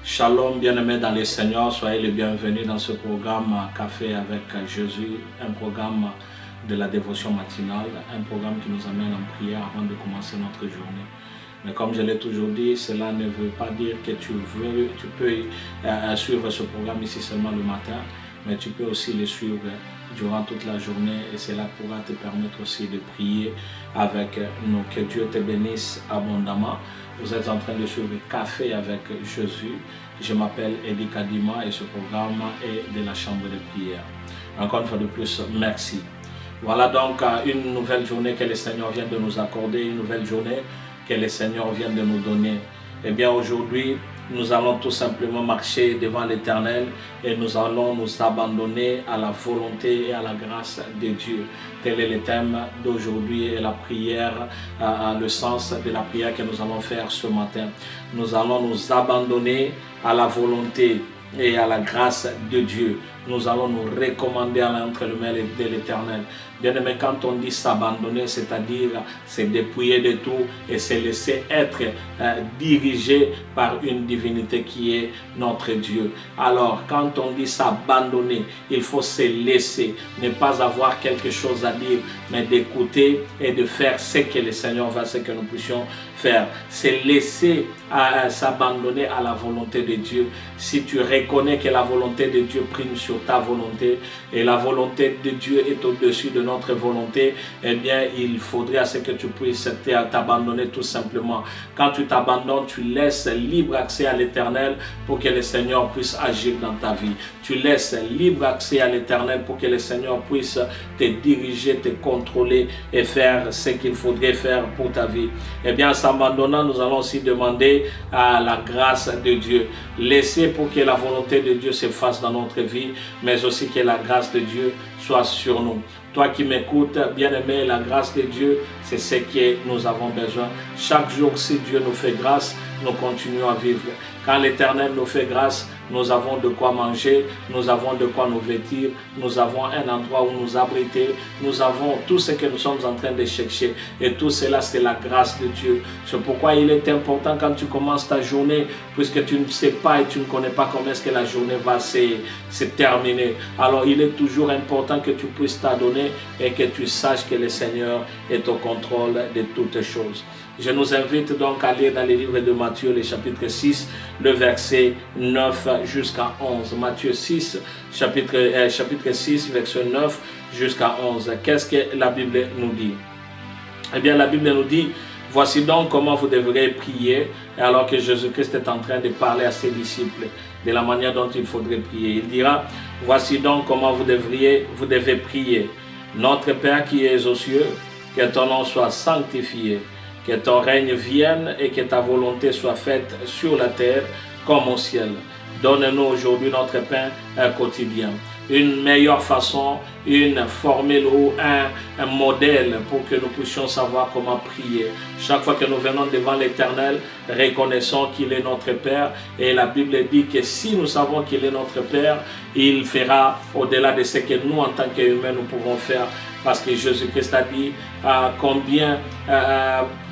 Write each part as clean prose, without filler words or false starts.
Shalom, bien-aimés dans le Seigneur, soyez les bienvenus dans ce programme Café avec Jésus, un programme de la dévotion matinale, un programme qui nous amène en prière avant de commencer notre journée. Mais comme je l'ai toujours dit, cela ne veut pas dire que tu peux suivre ce programme ici seulement le matin, mais tu peux aussi le suivre durant toute la journée et cela pourra te permettre aussi de prier avec nous. Que Dieu te bénisse abondamment. Vous êtes en train de suivre Café avec Jésus. Je m'appelle Eddie Kadima et ce programme est de la chambre de prière. Encore une fois de plus, merci. Voilà donc une nouvelle journée que le Seigneur vient de nous accorder, une nouvelle journée que le Seigneur vient de nous donner. Eh bien aujourd'hui, nous allons tout simplement marcher devant l'Éternel et nous allons nous abandonner à la volonté et à la grâce de Dieu. Tel est le thème d'aujourd'hui et la prière, le sens de la prière que nous allons faire ce matin. Nous allons nous abandonner à la volonté et à la grâce de Dieu. Nous allons nous recommander à l'entre les mains de l'Éternel. Bien aimé, quand on dit s'abandonner, c'est-à-dire se dépouiller de tout et se laisser être dirigé par une divinité qui est notre Dieu. Alors, quand on dit s'abandonner, il faut se laisser, ne pas avoir quelque chose à dire, mais d'écouter et de faire ce que le Seigneur veut, ce que nous puissions faire. Se laisser s'abandonner à la volonté de Dieu. Si tu reconnais que la volonté de Dieu prime sur ta volonté et la volonté de Dieu est au-dessus de notre volonté, eh bien il faudrait à ce que tu puisses t'abandonner tout simplement. Quand tu t'abandonnes, tu laisses libre accès à l'Éternel pour que le Seigneur puisse agir dans ta vie. Tu laisses libre accès à l'Éternel pour que le Seigneur puisse te diriger, te contrôler et faire ce qu'il faudrait faire pour ta vie. Eh bien en s'abandonnant, nous allons aussi demander à la grâce de Dieu. Laisser pour que la volonté de Dieu se fasse dans notre vie, mais aussi que la grâce de Dieu soit sur nous. Toi qui m'écoutes, bien-aimé, la grâce de Dieu, c'est ce que nous avons besoin. Chaque jour, si Dieu nous fait grâce, nous continuons à vivre. Quand l'Éternel nous fait grâce, nous avons de quoi manger, nous avons de quoi nous vêtir, nous avons un endroit où nous abriter, nous avons tout ce que nous sommes en train de chercher. Et tout cela, c'est la grâce de Dieu. C'est pourquoi il est important quand tu commences ta journée, puisque tu ne sais pas et tu ne connais pas comment est-ce que la journée va se terminer. Alors, il est toujours important que tu puisses t'adonner et que tu saches que le Seigneur est au contrôle de toutes choses. Je nous invite donc à lire dans les livres de Matthieu, le chapitre 6, le verset 9 jusqu'à 11. Matthieu 6, chapitre 6, verset 9 jusqu'à 11. Qu'est-ce que la Bible nous dit? Eh bien, la Bible nous dit, voici donc comment vous devrez prier, alors que Jésus-Christ est en train de parler à ses disciples de la manière dont il faudrait prier. Il dira, voici donc comment vous devez prier. Notre Père qui es aux cieux, que ton nom soit sanctifié. Que ton règne vienne et que ta volonté soit faite sur la terre comme au ciel. Donne-nous aujourd'hui notre pain quotidien. Une meilleure façon, une formule ou un modèle pour que nous puissions savoir comment prier. Chaque fois que nous venons devant l'Éternel, reconnaissons qu'il est notre Père. Et la Bible dit que si nous savons qu'il est notre Père, il fera au-delà de ce que nous, en tant qu'humains, nous pouvons faire. Parce que Jésus-Christ a dit combien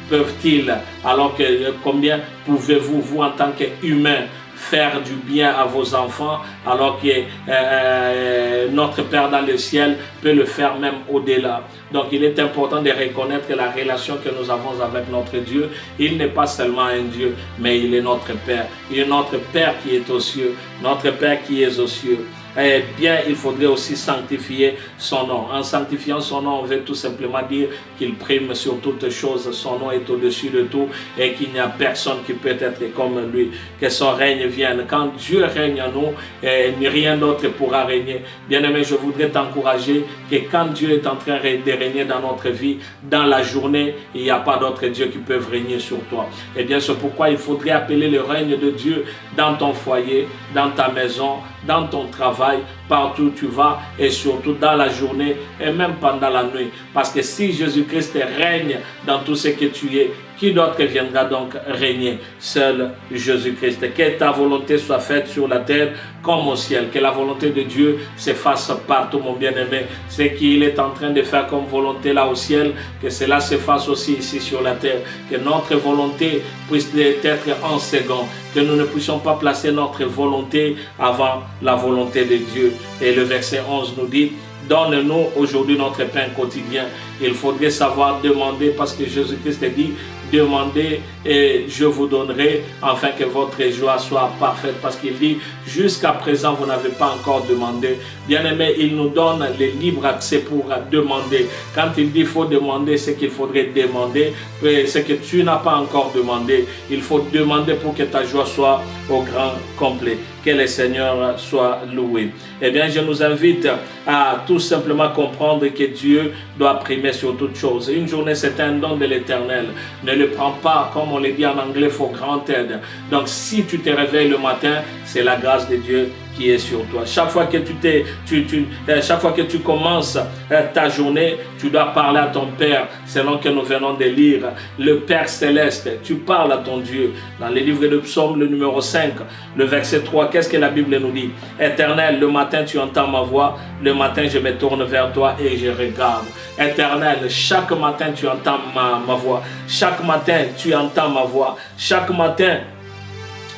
peuvent-ils, alors que combien pouvez-vous, vous en tant qu'humains, faire du bien à vos enfants, alors que notre Père dans le ciel peut le faire même au-delà. Donc il est important de reconnaître que la relation que nous avons avec notre Dieu, il n'est pas seulement un Dieu, mais il est notre Père. Il est notre Père qui est aux cieux, notre Père qui est aux cieux. Eh bien, il faudrait aussi sanctifier son nom. En sanctifiant son nom, on veut tout simplement dire qu'il prime sur toutes choses. Son nom est au-dessus de tout et qu'il n'y a personne qui peut être comme lui. Que son règne vienne. Quand Dieu règne en nous, rien d'autre pourra régner. Bien-aimé, je voudrais t'encourager que quand Dieu est en train de régner dans notre vie, dans la journée, il n'y a pas d'autre Dieu qui peut régner sur toi. Eh bien, c'est pourquoi il faudrait appeler le règne de Dieu dans ton foyer, dans ta maison, dans ton travail, partout où tu vas et surtout dans la journée et même pendant la nuit. Parce que si Jésus-Christ règne dans tout ce que tu es, Qui d'autre viendra donc régner? Seul Jésus-Christ. Que ta volonté soit faite sur la terre comme au ciel. Que la volonté de Dieu s'efface partout, mon bien-aimé. Ce qu'il est en train de faire comme volonté là au ciel, que cela s'efface aussi ici sur la terre. Que notre volonté puisse être en second. Que nous ne puissions pas placer notre volonté avant la volonté de Dieu. Et le verset 11 nous dit: donne-nous aujourd'hui notre pain quotidien. Il faudrait savoir demander, parce que Jésus-Christ dit: demandez et je vous donnerai, afin que votre joie soit parfaite. Parce qu'il dit: jusqu'à présent vous n'avez pas encore demandé. Bien-aimé, il nous donne le libre accès pour demander. Quand il dit qu'il faut demander, c'est qu'il faudrait demander. C'est que tu n'as pas encore demandé. Il faut demander pour que ta joie soit au grand complet. Que le Seigneur soit loué. Eh bien, je nous invite à tout simplement comprendre que Dieu doit primer sur toute chose. Une journée, c'est un don de l'Éternel. Ne le prends pas, comme on le dit en anglais, for granted. Donc, si tu te réveilles le matin, c'est la grâce de Dieu qui est sur toi. Chaque fois que chaque fois que tu commences ta journée, tu dois parler à ton Père, selon que nous venons de lire. Le Père céleste, tu parles à ton Dieu. Dans le livre de Psaume, le numéro 5, le verset 3, qu'est-ce que la Bible nous dit? Éternel, le matin tu entends ma voix, le matin je me tourne vers toi et je regarde. Éternel, chaque matin tu entends ma voix. Chaque matin tu entends ma voix. Chaque matin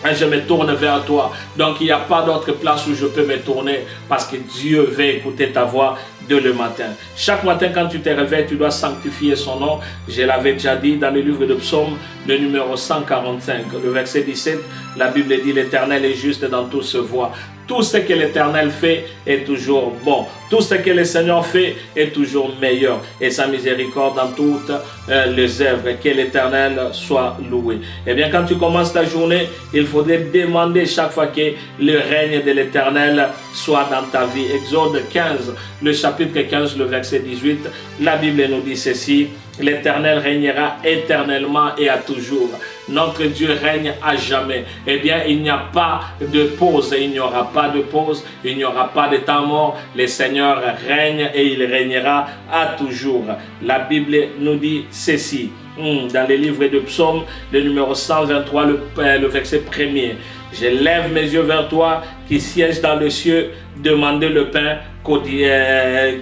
je me tourne vers toi. Donc il n'y a pas d'autre place où je peux me tourner, parce que Dieu veut écouter ta voix dès le matin. Chaque matin quand tu te réveilles, tu dois sanctifier son nom. Je l'avais déjà dit dans le livre de Psaume, le numéro 145, le verset 17, la Bible dit: l'Éternel est juste dans toute sa voie. Tout ce que l'Éternel fait est toujours bon. Tout ce que le Seigneur fait est toujours meilleur. Et sa miséricorde dans toutes les œuvres. Que l'Éternel soit loué. Eh bien, quand tu commences ta journée, il faudrait demander chaque fois que le règne de l'Éternel soit dans ta vie. Exode 15, le chapitre 15, le verset 18. La Bible nous dit ceci: l'Éternel régnera éternellement et à toujours. Notre Dieu règne à jamais. Eh bien, il n'y a pas de pause. Il n'y aura pas de pause. Il n'y aura pas de temps mort. Le Seigneur règne et il régnera à toujours. La Bible nous dit ceci. Dans le livre de Psaume, le numéro 123, le verset 1er. Je lève mes yeux vers toi qui siège dans les cieux. Demandez le pain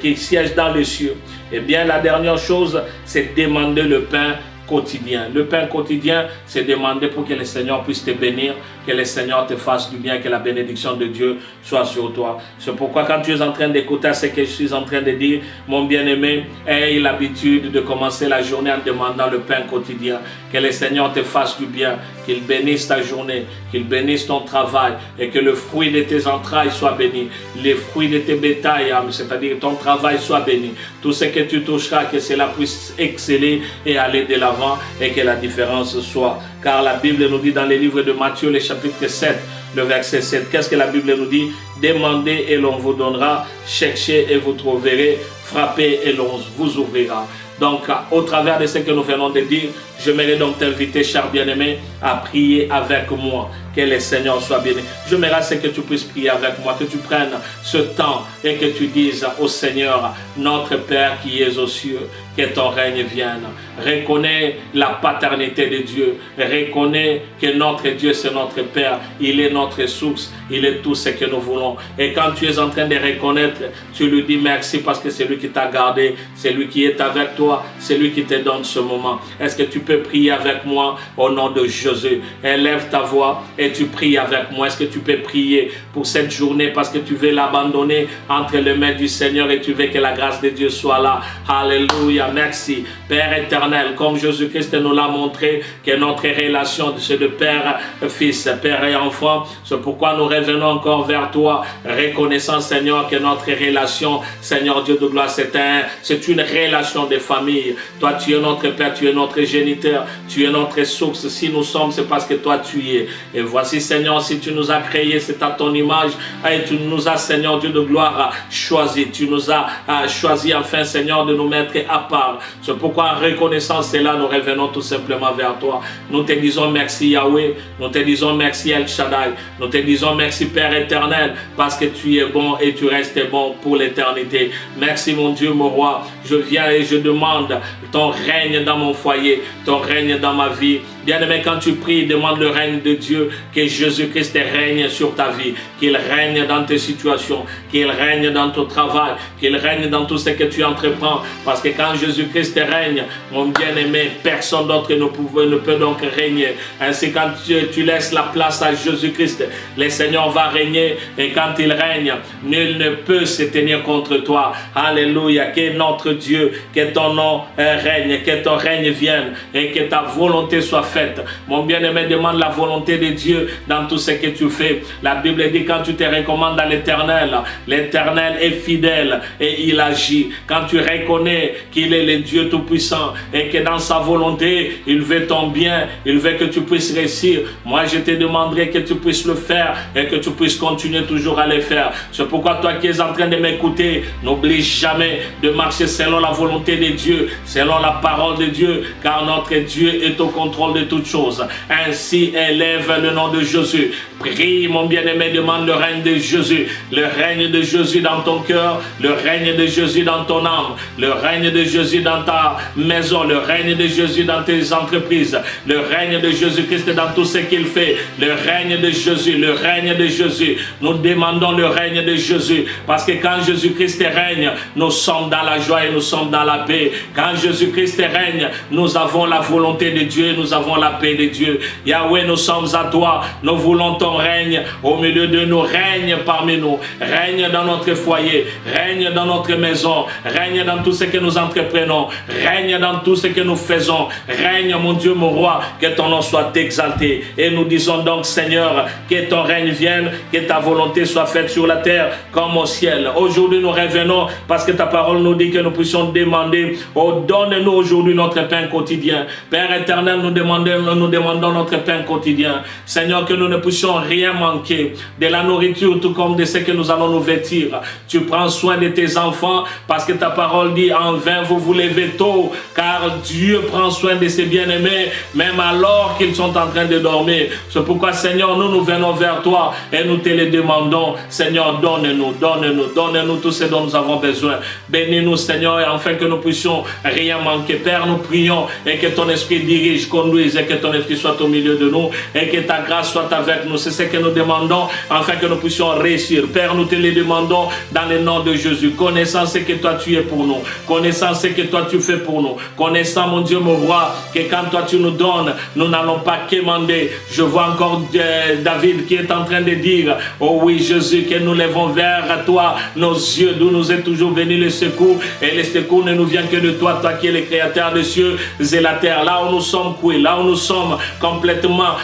qui siège dans les cieux. Eh bien, la dernière chose, c'est demander le pain quotidien. Le pain quotidien, c'est demander pour que le Seigneur puisse te bénir, que le Seigneur te fasse du bien, que la bénédiction de Dieu soit sur toi. C'est pourquoi quand tu es en train d'écouter ce que je suis en train de dire, mon bien-aimé, aie l'habitude de commencer la journée en demandant le pain quotidien. Que le Seigneur te fasse du bien, qu'il bénisse ta journée, qu'il bénisse ton travail et que le fruit de tes entrailles soit béni. Les fruits de tes bétails, c'est-à-dire ton travail soit béni. Tout ce que tu toucheras, que cela puisse exceller et aller de l'avant, et que la différence soit. Car la Bible nous dit dans les livres de Matthieu, le chapitre 7, le verset 7, qu'est-ce que la Bible nous dit? Demandez et l'on vous donnera, cherchez et vous trouverez, frappez et l'on vous ouvrira. Donc, au travers de ce que nous venons de dire, j'aimerais donc t'inviter, cher bien-aimé, à prier avec moi. Que le Seigneur soit béni. J'aimerais que tu puisses prier avec moi, que tu prennes ce temps et que tu dises au Seigneur: notre Père qui es aux cieux, que ton règne vienne. Reconnais la paternité de Dieu. Reconnais que notre Dieu, c'est notre Père. Il est notre source. Il est tout ce que nous voulons. Et quand tu es en train de reconnaître, tu lui dis merci parce que c'est lui qui t'a gardé. C'est lui qui est avec toi. C'est lui qui te donne ce moment. Est-ce que tu peux prier avec moi au nom de Jésus? Élève ta voix et tu pries avec moi. Est-ce que tu peux prier pour cette journée parce que tu veux l'abandonner entre les mains du Seigneur et tu veux que la grâce de Dieu soit là? Alléluia, merci. Père éternel, comme Jésus-Christ nous l'a montré, que notre relation c'est de Père, Fils, Père et enfant. C'est pourquoi nous revenons encore vers toi, reconnaissant, Seigneur, que notre relation, Seigneur Dieu de gloire, c'est une relation de famille. Toi, tu es notre Père, tu es notre géniteur, tu es notre source. Si nous sommes, c'est parce que toi, tu y es. Et voici, Seigneur, si tu nous as créés, c'est à ton image, et tu nous as, Seigneur, Dieu de gloire, choisi. Tu nous as choisi, enfin, Seigneur, de nous mettre à part. C'est pourquoi, en reconnaissance, c'est là, nous revenons tout simplement vers toi. Nous te disons merci, Yahweh. Nous te disons merci, El Shaddai. Nous te disons merci, Père éternel, parce que tu es bon et tu restes bon pour l'éternité. Merci, mon Dieu, mon roi. Je viens et je demande ton règne dans mon foyer, ton règne dans ma vie. Bien-aimé, quand tu pries, demande le règne de Dieu, que Jésus-Christ règne sur ta vie, qu'il règne dans tes situations, qu'il règne dans ton travail, qu'il règne dans tout ce que tu entreprends. Parce que quand Jésus-Christ règne, mon bien-aimé, personne d'autre ne peut donc régner. Ainsi, quand tu laisses la place à Jésus-Christ, le Seigneur va régner, et quand il règne, nul ne peut se tenir contre toi. Alléluia, que notre Dieu, que ton nom règne, que ton règne vienne, et que ta volonté soit faite. Mon bien-aimé, demande la volonté de Dieu dans tout ce que tu fais. La Bible dit, quand tu te recommandes à l'Éternel, l'Éternel est fidèle et il agit. Quand tu reconnais qu'il est le Dieu Tout-Puissant et que dans sa volonté, il veut ton bien, il veut que tu puisses réussir, moi je te demanderai que tu puisses le faire et que tu puisses continuer toujours à le faire. C'est pourquoi toi qui es en train de m'écouter, n'oublie jamais de marcher selon la volonté de Dieu, selon la parole de Dieu, car notre Dieu est au contrôle de toutes choses. Ainsi, élève le nom de Jésus. Prie, mon bien-aimé, demande le règne de Jésus. Le règne de Jésus dans ton cœur, le règne de Jésus dans ton âme, le règne de Jésus dans ta maison, le règne de Jésus dans tes entreprises, le règne de Jésus-Christ dans tout ce qu'il fait, le règne de Jésus, le règne de Jésus. Nous demandons le règne de Jésus, parce que quand Jésus-Christ règne, nous sommes dans la joie et nous sommes dans la paix. Quand Jésus-Christ règne, nous avons la volonté de Dieu, nous avons la paix de Dieu. Yahweh, nous sommes à toi, nous voulons ton règne au milieu de nous, règne parmi nous, règne dans notre foyer, règne dans notre maison, règne dans tout ce que nous entreprenons, règne dans tout ce que nous faisons, règne, mon Dieu, mon roi, que ton nom soit exalté. Et nous disons donc, Seigneur, que ton règne vienne, que ta volonté soit faite sur la terre comme au ciel. Aujourd'hui, nous revenons parce que ta parole nous dit que nous puissions demander, oh, donne-nous aujourd'hui notre pain quotidien. Père éternel, nous demandons notre pain quotidien. Seigneur, que nous ne puissions rien manquer de la nourriture, tout comme de ce que nous allons nous vêtir. Tu prends soin de tes enfants parce que ta parole dit, en vain vous vous levez tôt, car Dieu prend soin de ses bien-aimés, même alors qu'ils sont en train de dormir. C'est pourquoi, Seigneur, nous venons vers toi et nous te le demandons. Seigneur, donne-nous tout ce dont nous avons besoin. Bénis-nous, Seigneur, et afin que nous puissions rien manquer. Père, nous prions et que ton esprit dirige, conduise, et que ton esprit soit au milieu de nous et que ta grâce soit avec nous. C'est ce que nous demandons afin que nous puissions réussir. Père, nous te le demandons dans le nom de Jésus. Connaissant ce que toi tu es pour nous, connaissant ce que toi tu fais pour nous, connaissant, mon Dieu, mon roi, que quand toi tu nous donnes, nous n'allons pas quémander. Je vois encore David qui est en train de dire, oh oui, Jésus, que nous lèvons vers toi nos yeux, d'où nous est toujours venu le secours, et le secours ne nous vient que de toi, toi qui es le créateur des cieux et la terre. Là où nous sommes coués, là où nous sommes complètement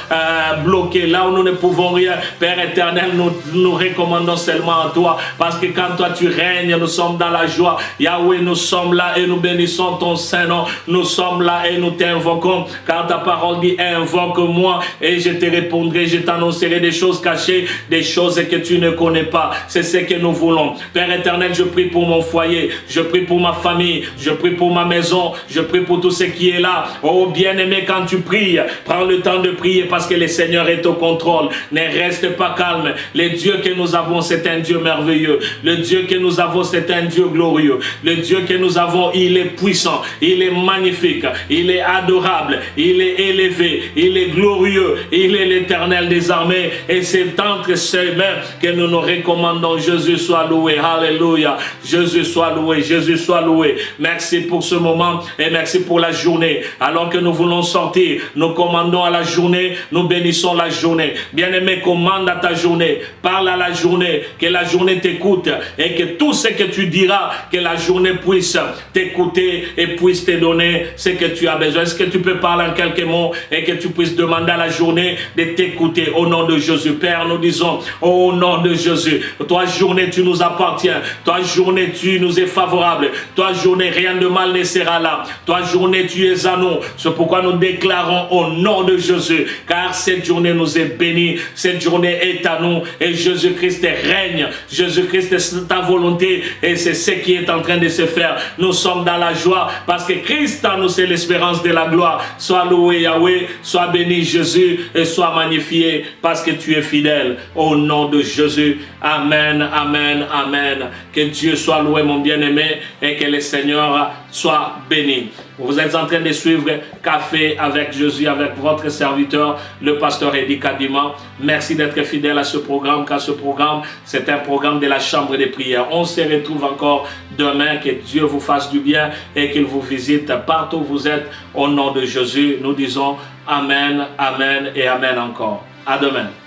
bloqués, là où nous ne pouvons rien, Père éternel, nous recommandons seulement à toi, parce que quand toi tu règnes, nous sommes dans la joie. Yahweh, nous sommes là et nous bénissons ton Saint-Nom. Nous sommes là et nous t'invoquons, car ta parole dit, invoque-moi et je te répondrai, je t'annoncerai des choses cachées, des choses que tu ne connais pas. C'est ce que nous voulons. Père éternel, je prie pour mon foyer, je prie pour ma famille, je prie pour ma maison, je prie pour tout ce qui est là. Oh bien-aimé, quand tu pries, prends le temps de prier parce que le Seigneur est au contrôle. Ne reste pas calme. Le Dieu que nous avons, c'est un Dieu merveilleux. Le Dieu que nous avons, c'est un Dieu glorieux. Le Dieu que nous avons, il est puissant, il est magnifique, il est adorable, il est élevé, il est glorieux, il est l'Éternel des armées. Et c'est entre ses mains que nous nous recommandons. Jésus soit loué. Alléluia. Jésus soit loué. Jésus soit loué. Merci pour ce moment et merci pour la journée. Alors que nous voulons sortir, nous commandons à la journée, nous bénissons la journée. Bien-aimé, commande à ta journée. Parle à la journée, que la journée t'écoute et que tout ce que tu diras, que la journée puisse t'écouter et puisse te donner ce que tu as besoin. Est-ce que tu peux parler en quelques mots et que tu puisses demander à la journée de t'écouter au nom de Jésus. Père, nous disons au nom de Jésus, toi journée tu nous appartiens, toi journée tu nous es favorable, toi journée rien de mal ne sera là, toi journée tu es à nous. C'est pourquoi nous déclarons au nom de Jésus, car cette journée journée nous est bénie. Cette journée est à nous et Jésus-Christ règne. Jésus-Christ, c'est ta volonté et c'est ce qui est en train de se faire. Nous sommes dans la joie parce que Christ en nous, c'est l'espérance de la gloire. Sois loué Yahweh, sois béni Jésus et sois magnifié parce que tu es fidèle. Au nom de Jésus, amen, amen, amen. Que Dieu soit loué, mon bien-aimé, et que le Seigneur soit béni. Vous êtes en train de suivre Café avec Jésus, avec votre serviteur, le pasteur Eddie Kadima. Merci d'être fidèle à ce programme, car ce programme, c'est un programme de la chambre des prières. On se retrouve encore demain. Que Dieu vous fasse du bien et qu'il vous visite partout où vous êtes. Au nom de Jésus, nous disons Amen, Amen et Amen encore. À demain.